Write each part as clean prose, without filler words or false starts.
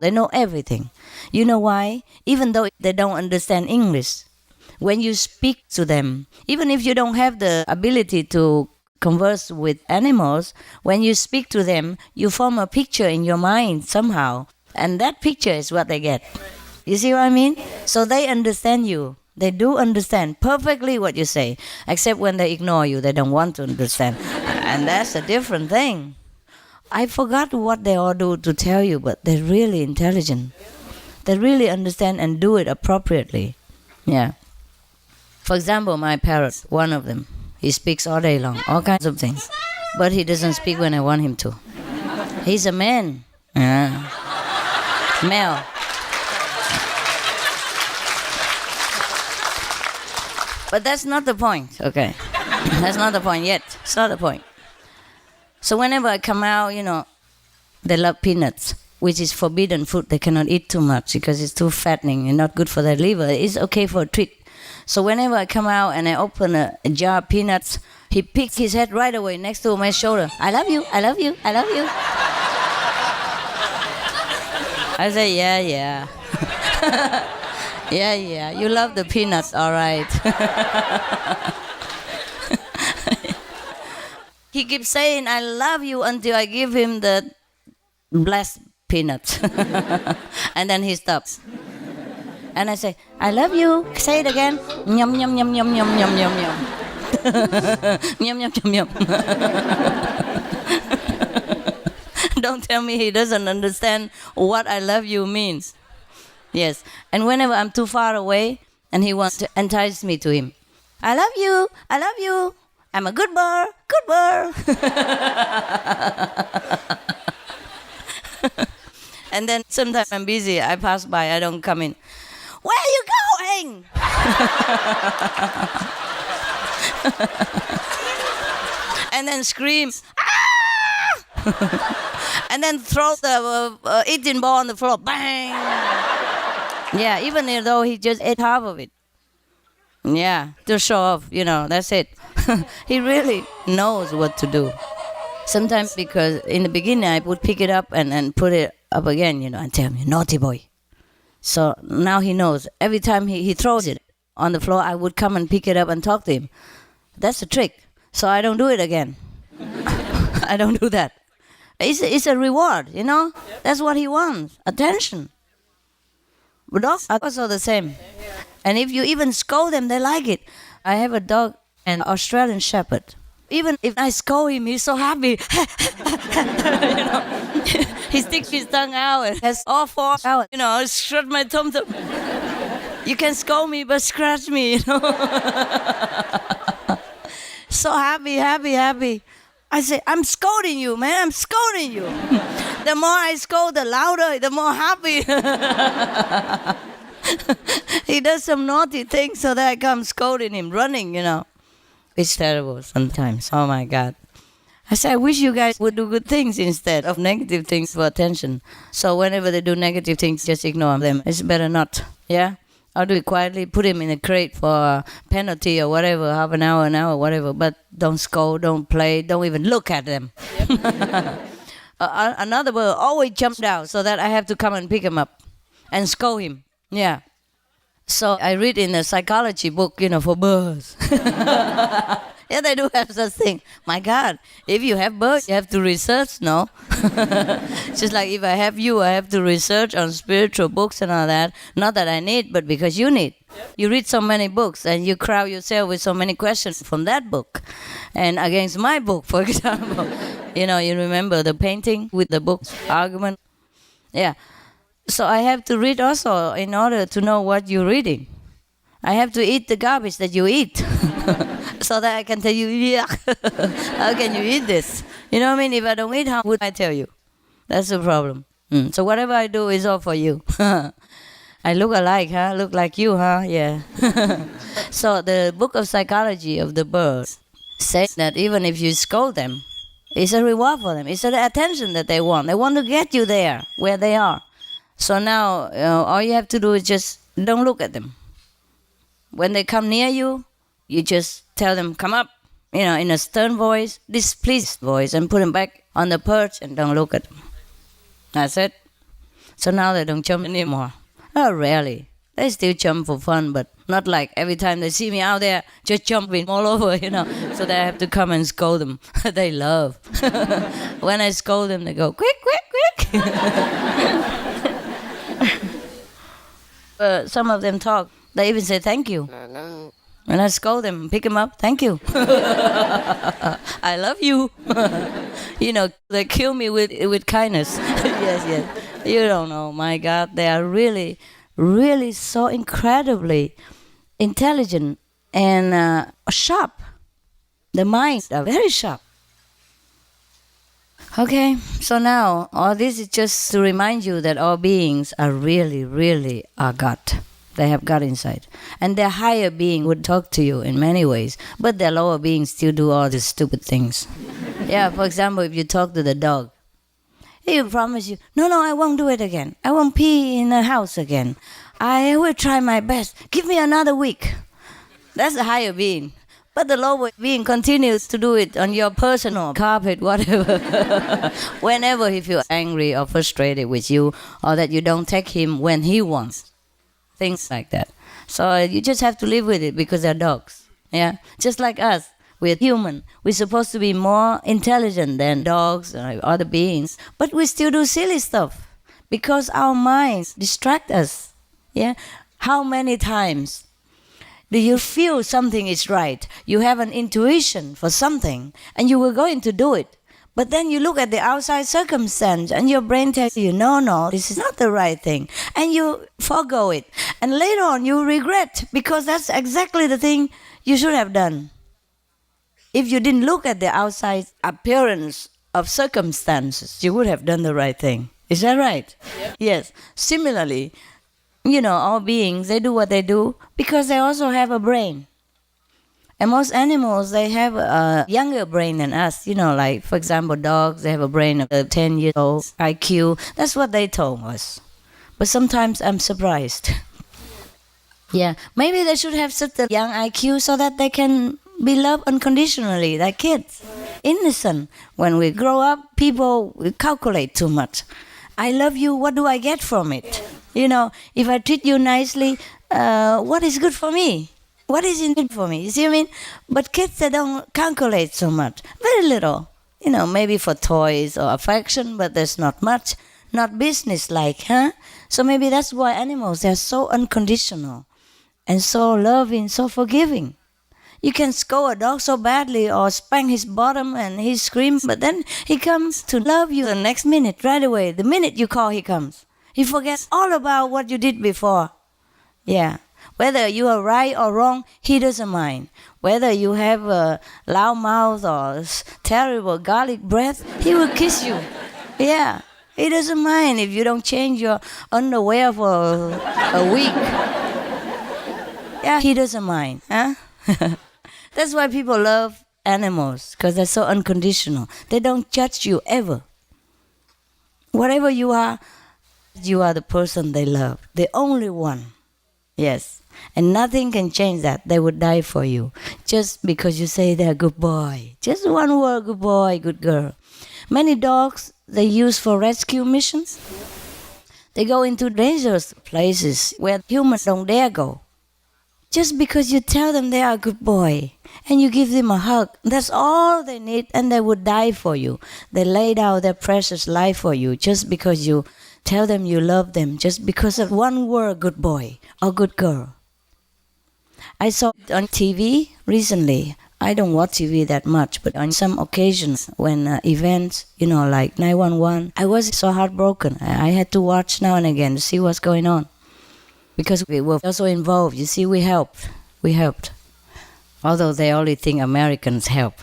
They know everything. You know why? Even though they don't understand English, when you speak to them, even if you don't have the ability to converse with animals, when you speak to them, you form a picture in your mind somehow. And that picture is what they get. You see what I mean? So they understand you. They do understand perfectly what you say, except when they ignore you, they don't want to understand. And that's a different thing. I forgot what they all do to tell you, but they're really intelligent. They really understand and do it appropriately. Yeah. For example, my parrot, one of them, he speaks all day long, all kinds of things. But he doesn't speak when I want him to. He's a man. Yeah. Male. But that's not the point, okay? That's not the point yet. It's not the point. So whenever I come out, they love peanuts, which is forbidden food. They cannot eat too much because it's too fattening and not good for their liver. It's okay for a treat. So whenever I come out and I open a jar of peanuts, he picks his head right away next to my shoulder. I love you, I love you, I love you. I say, yeah. Yeah, you love the peanuts, all right. He keeps saying, I love you until I give him the blessed peanuts. And then he stops. And I say, I love you. Say it again. Yum, yum, yum, yum, yum, yum, yum, yum. Yum, yum, yum, yum. Don't tell me he doesn't understand what I love you means. Yes. And whenever I'm too far away and he wants to entice me to him, I love you. I love you. I'm a good bird. Good bird. And then sometimes I'm busy. I pass by. I don't come in. Where are you going? And then scream. Ah! And then throw the eating ball on the floor. Bang! Yeah, even though he just ate half of it. Yeah, to show off, that's it. He really knows what to do. Sometimes because in the beginning I would pick it up and put it up again, and tell him, naughty boy. So now he knows. Every time he throws it on the floor, I would come and pick it up and talk to him. That's the trick. So I don't do it again. I don't do that. It's a reward, That's what he wants, attention. But dogs are also the same. And if you even scold them, they like it. I have a dog, an Australian Shepherd. Even if I scold him, he's so happy. He sticks his tongue out and has all four out. Scratch my tum. You can scold me, but scratch me. So happy. I say, I'm scolding you, man. I'm scolding you. The more I scold, the louder, the more happy. He does some naughty things, so that I come scolding him, running, It's terrible sometimes. Oh, my God. I say, I wish you guys would do good things instead of negative things for attention. So whenever they do negative things, just ignore them. It's better not, yeah? I'll do it quietly, put him in a crate for a penalty or whatever, half an hour, whatever. But don't scold, don't play, don't even look at them. Another bird always jumps down so that I have to come and pick him up and scold him. Yeah. So I read in a psychology book, for birds. Yeah, they do have such thing. My God, if you have birds, you have to research, no? Just like if I have you, I have to research on spiritual books and all that. Not that I need, but because you need. Yep. You read so many books and you crowd yourself with so many questions from that book. And against my book, for example. You remember the painting with the book argument? Yeah. So I have to read also in order to know what you're reading. I have to eat the garbage that you eat. So that I can tell you, yeah, how can you eat this? You know what I mean? If I don't eat, how would I tell you? That's the problem. So whatever I do is all for you. I look alike, huh? Look like you, huh? Yeah. So the book of psychology of the birds says that even if you scold them, it's a reward for them. It's the attention that they want. They want to get you there, where they are. So now all you have to do is just don't look at them. When they come near you, you just tell them, come up, in a stern voice, displeased voice, and put them back on the perch and don't look at them. That's it. So now they don't jump anymore. Oh, rarely. They still jump for fun, but not like every time they see me out there just jumping all over, So they have to come and scold them. They love. When I scold them, they go, quick, quick, quick. Some of them talk. They even say thank you. When I scold them, pick them up, thank you. I love you. They kill me with kindness. Yes. You don't know, my God, they are really, really so incredibly intelligent and sharp. The minds are very sharp. Okay, so now all this is just to remind you that all beings are really, really are God. They have God inside. And their higher being would talk to you in many ways, but their lower beings still do all these stupid things. Yeah, for example, if you talk to the dog, he will promise you, no, I won't do it again. I won't pee in the house again. I will try my best. Give me another week. That's the higher being. But the lower being continues to do it on your personal carpet, whatever. Whenever he feels angry or frustrated with you, or that you don't take him when he wants. Things like that. So you just have to live with it because they're dogs. Yeah, just like us. We're human. We're supposed to be more intelligent than dogs or other beings, but we still do silly stuff because our minds distract us. Yeah, how many times do you feel something is right? You have an intuition for something, and you were going to do it, but then you look at the outside circumstance, and your brain tells you, no, this is not the right thing, and you forgo it, and later on you regret because that's exactly the thing you should have done. If you didn't look at the outside appearance of circumstances, you would have done the right thing. Is that right? Yep. Yes. Similarly, all beings, they do what they do because they also have a brain. And most animals, they have a younger brain than us. Like, for example, dogs, they have a brain of 10 years old IQ. That's what they told us. But sometimes I'm surprised. Yeah, maybe they should have such a young IQ so that they can be loved unconditionally, like kids. Innocent. When we grow up, people we calculate too much. I love you, what do I get from it? If I treat you nicely, what is good for me? What is in it for me? You see what I mean? But kids, they don't calculate so much. Very little. Maybe for toys or affection, but there's not much. Not business-like, huh? So maybe that's why animals, they're so unconditional and so loving, so forgiving. You can scold a dog so badly or spank his bottom and he screams, but then he comes to love you the next minute, right away. The minute you call, he comes. He forgets all about what you did before. Yeah. Whether you are right or wrong, he doesn't mind. Whether you have a loud mouth or terrible garlic breath, he will kiss you. Yeah. He doesn't mind if you don't change your underwear for a week. Yeah, he doesn't mind. Huh? That's why people love animals, because they're so unconditional. They don't judge you ever. Whatever you are the person they love, the only one. Yes, and nothing can change that. They would die for you just because you say they're a good boy. Just one word, good boy, good girl. Many dogs they use for rescue missions. They go into dangerous places where humans don't dare go. Just because you tell them they are a good boy and you give them a hug, that's all they need, and they would die for you. They laid out their precious life for you just because you tell them you love them, just because of one word, good boy or good girl. I saw it on TV recently. I don't watch TV that much, but on some occasions when events, like 911, I was so heartbroken. I had to watch now and again to see what's going on. Because we were also involved. You see, we helped. Although they only think Americans help.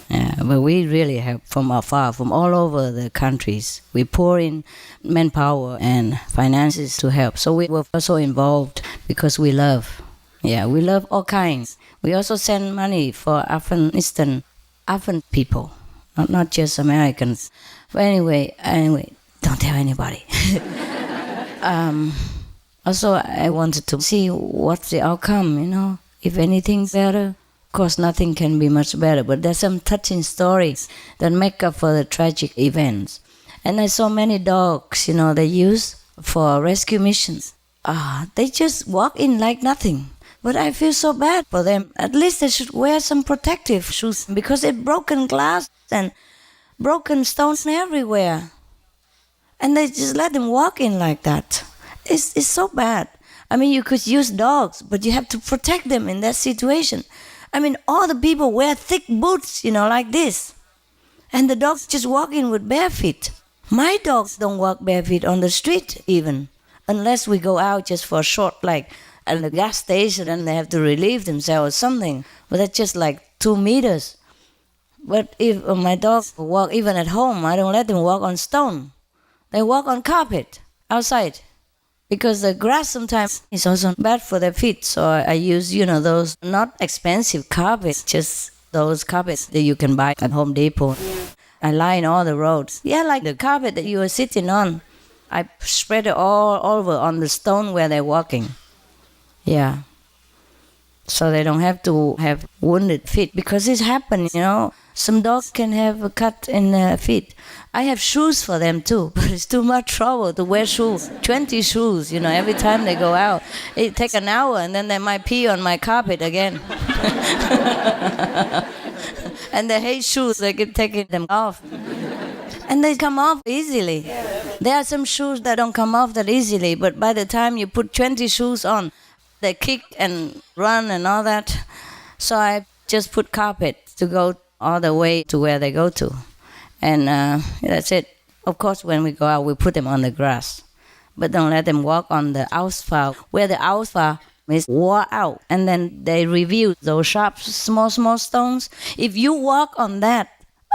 Yeah, but we really help from afar, from all over the countries. We pour in manpower and finances to help. So we were also involved because we love. Yeah, we love all kinds. We also send money for Afghan people, not just Americans. But anyway, don't tell anybody. Also, I wanted to see what's the outcome, If anything's better, of course, nothing can be much better. But there's some touching stories that make up for the tragic events. And I saw many dogs, they use for rescue missions. They just walk in like nothing. But I feel so bad for them. At least they should wear some protective shoes because it's broken glass and broken stones everywhere. And they just let them walk in like that. It's so bad. I mean, you could use dogs, but you have to protect them in that situation. I mean, all the people wear thick boots, like this. And the dogs just walk in with bare feet. My dogs don't walk bare feet on the street even, unless we go out just for a short, like at the gas station and they have to relieve themselves or something. But that's just like 2 meters. But if my dogs walk even at home, I don't let them walk on stone. They walk on carpet outside. Because the grass sometimes is also bad for their feet. So I use, those not expensive carpets, just those carpets that you can buy at Home Depot. I line all the roads. Yeah, like the carpet that you are sitting on. I spread it all over on the stone where they're walking. Yeah. So they don't have to have wounded feet. Because it's happened, Some dogs can have a cut in their feet. I have shoes for them too, but it's too much trouble to wear shoes. 20 shoes, every time they go out. It takes an hour and then they might pee on my carpet again. And they hate shoes, they keep taking them off. And they come off easily. There are some shoes that don't come off that easily, but by the time you put 20 shoes on, they kick and run and all that. So I just put carpet to go all the way to where they go to. And that's it. Of course, when we go out, we put them on the grass. But don't let them walk on the asphalt, where the asphalt is wore out. And then they review those sharp, small stones. If you walk on that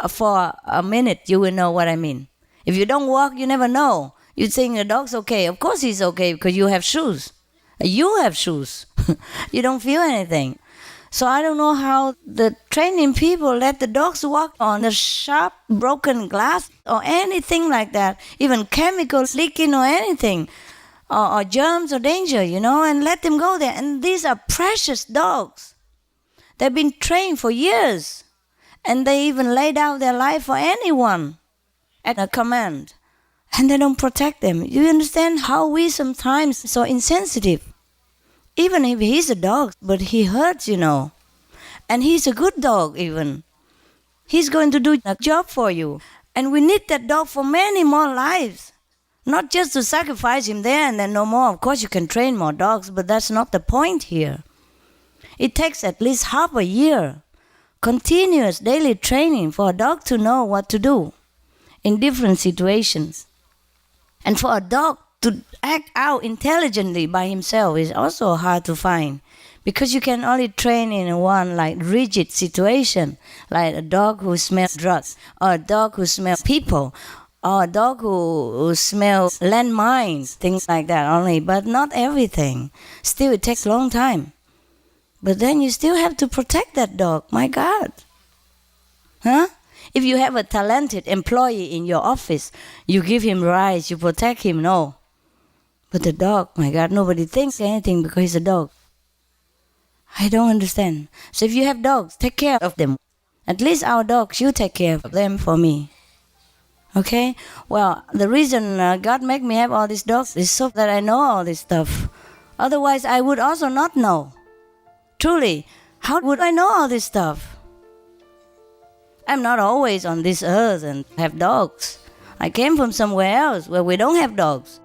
for a minute, you will know what I mean. If you don't walk, you never know. You think the dog's okay. Of course he's okay because you have shoes. You have shoes. You don't feel anything. So I don't know how the training people let the dogs walk on the sharp, broken glass or anything like that, even chemicals leaking or anything, or germs or danger, and let them go there. And these are precious dogs. They've been trained for years, and they even lay down their life for anyone at a command, and they don't protect them. You understand how we sometimes so insensitive? Even if he's a dog, but he hurts, And he's a good dog even. He's going to do a job for you. And we need that dog for many more lives. Not just to sacrifice him there and then no more. Of course you can train more dogs, but that's not the point here. It takes at least half a year. Continuous daily training for a dog to know what to do in different situations. And for a dog to act out intelligently by himself is also hard to find, because you can only train in one like rigid situation, like a dog who smells drugs, or a dog who smells people, or a dog who smells landmines, things like that only, but not everything. Still, it takes a long time. But then you still have to protect that dog, my God. Huh? If you have a talented employee in your office, you give him rights, you protect him, no. But the dog, my God, nobody thinks anything because he's a dog. I don't understand. So if you have dogs, take care of them. At least our dogs, you take care of them for me. Okay? Well, the reason God made me have all these dogs is so that I know all this stuff. Otherwise, I would also not know. Truly, how would I know all this stuff? I'm not always on this earth and have dogs. I came from somewhere else where we don't have dogs.